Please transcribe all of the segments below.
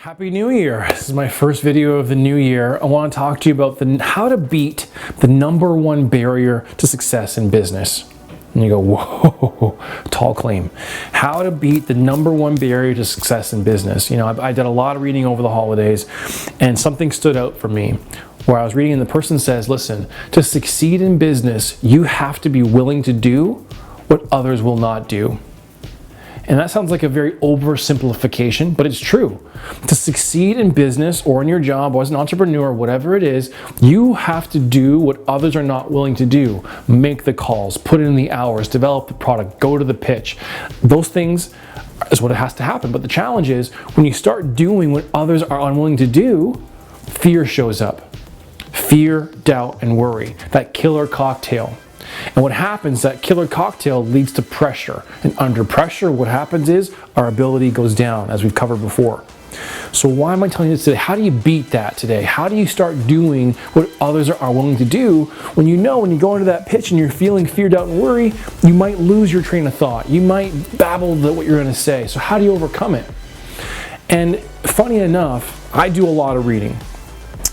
Happy New Year. This is my first video of the new year. I want to talk to you about how to beat the number one barrier to success in business. And you go, whoa, tall claim. How to beat the number one barrier to success in business. You know, I did a lot of reading over the holidays and something stood out for me where I was reading and the person says, listen, to succeed in business, you have to be willing to do what others will not do. And that sounds like a very oversimplification, but it's true. To succeed in business or in your job or as an entrepreneur, whatever it is, you have to do what others are not willing to do. Make the calls, put in the hours, develop the product, go to the pitch. Those things is what has to happen. But the challenge is when you start doing what others are unwilling to do, fear shows up. Fear, doubt, and worry. That killer cocktail. And what happens, that killer cocktail leads to pressure. And under pressure, what happens is our ability goes down, as we've covered before. So why am I telling you this today? How do you beat that today? How do you start doing what others are willing to do when you know when you go into that pitch and you're feeling fear, doubt, and worry, you might lose your train of thought. You might babble what you're going to say. So how do you overcome it? And funny enough, I do a lot of reading.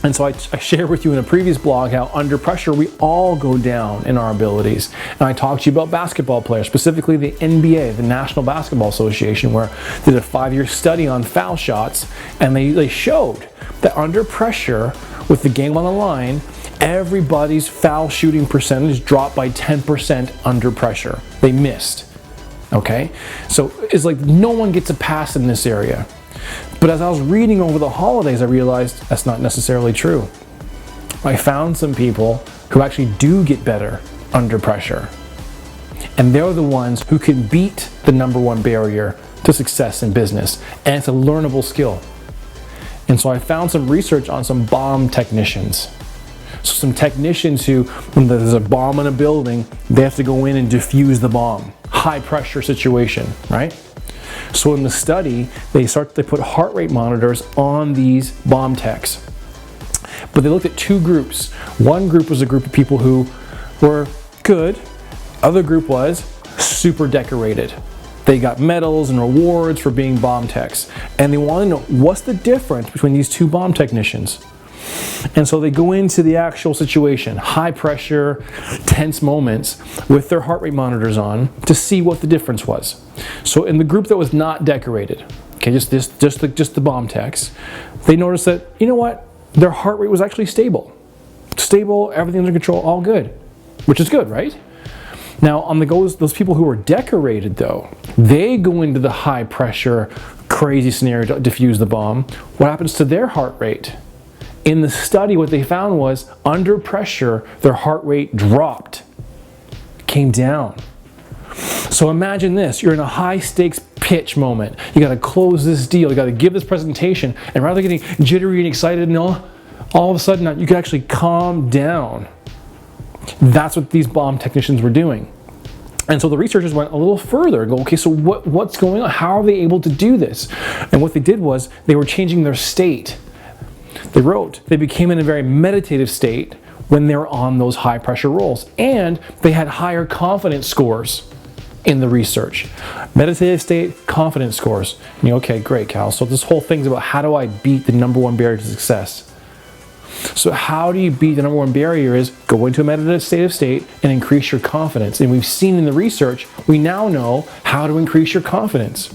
And so I shared with you in a previous blog how under pressure we all go down in our abilities. And I talked to you about basketball players, specifically the NBA, the National Basketball Association, where they did a 5-year study on foul shots, and they showed that under pressure, with the game on the line, everybody's foul shooting percentage dropped by 10% under pressure. They missed. Okay? So it's like no one gets a pass in this area. But as I was reading over the holidays, I realized that's not necessarily true. I found some people who actually do get better under pressure. And they're the ones who can beat the number one barrier to success in business. And it's a learnable skill. And so I found some research on some bomb technicians. So some technicians who, when there's a bomb in a building, they have to go in and defuse the bomb. High pressure situation, right? So in the study, they put heart rate monitors on these bomb techs. But they looked at two groups. One group was a group of people who were good. Other group was super decorated. They got medals and rewards for being bomb techs. And they want to know what's the difference between these two bomb technicians. And so they go into the actual situation, high pressure, tense moments with their heart rate monitors on to see what the difference was. So in the group that was not decorated, okay, just the bomb techs, they noticed that, you know what, their heart rate was actually stable. Stable, everything under control, all good, which is good, right? Now on those people who are decorated though, they go into the high pressure, crazy scenario to defuse the bomb. What happens to their heart rate? In the study, what they found was under pressure, their heart rate dropped, came down. So imagine this, you're in a high stakes pitch moment. You gotta close this deal, you gotta give this presentation, and rather than getting jittery and excited and all of a sudden you can actually calm down. That's what these bomb technicians were doing. And so the researchers went a little further and go, okay, so what's going on? How are they able to do this? And what they did was they were changing their state. They wrote, they became in a very meditative state when they were on those high pressure rolls, and they had higher confidence scores in the research. Meditative state, confidence scores. And you go, okay, great, Cal. So this whole thing's about how do I beat the number one barrier to success? So how do you beat the number one barrier is go into a meditative state and increase your confidence. And we've seen in the research, we now know how to increase your confidence.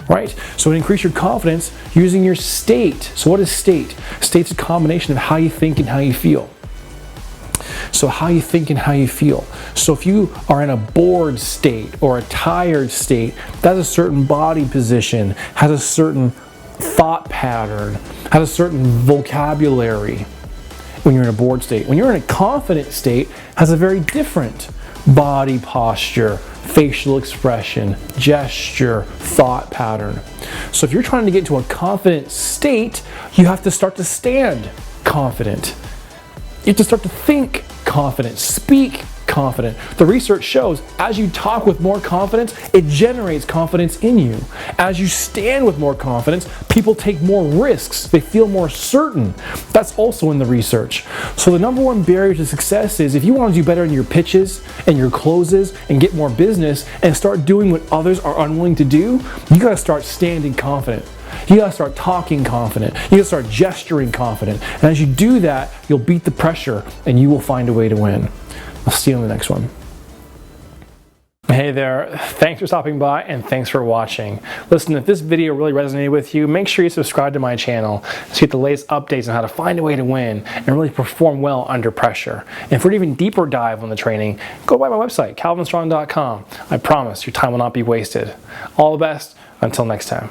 Right? So increase your confidence using your state. So what is state? State's a combination of how you think and how you feel. So how you think and how you feel. So if you are in a bored state or a tired state, that's a certain body position, has a certain thought pattern, has a certain vocabulary when you're in a bored state. When you're in a confident state, has a very different body posture, facial expression, gesture, thought pattern. So if you're trying to get to a confident state, you have to start to stand confident. You have to start to think confident, speak confident. The research shows as you talk with more confidence, it generates confidence in you. As you stand with more confidence, people take more risks. They feel more certain. That's also in the research. So the number one barrier to success is if you want to do better in your pitches and your closes and get more business and start doing what others are unwilling to do, you got to start standing confident. You gotta start talking confident. You gotta start gesturing confident. And as you do that, you'll beat the pressure and you will find a way to win. I'll see you on the next one. Hey there, thanks for stopping by and thanks for watching. Listen, if this video really resonated with you, make sure you subscribe to my channel so you get the latest updates on how to find a way to win and really perform well under pressure. And for an even deeper dive on the training, go by my website, calvinstrong.com. I promise your time will not be wasted. All the best, until next time.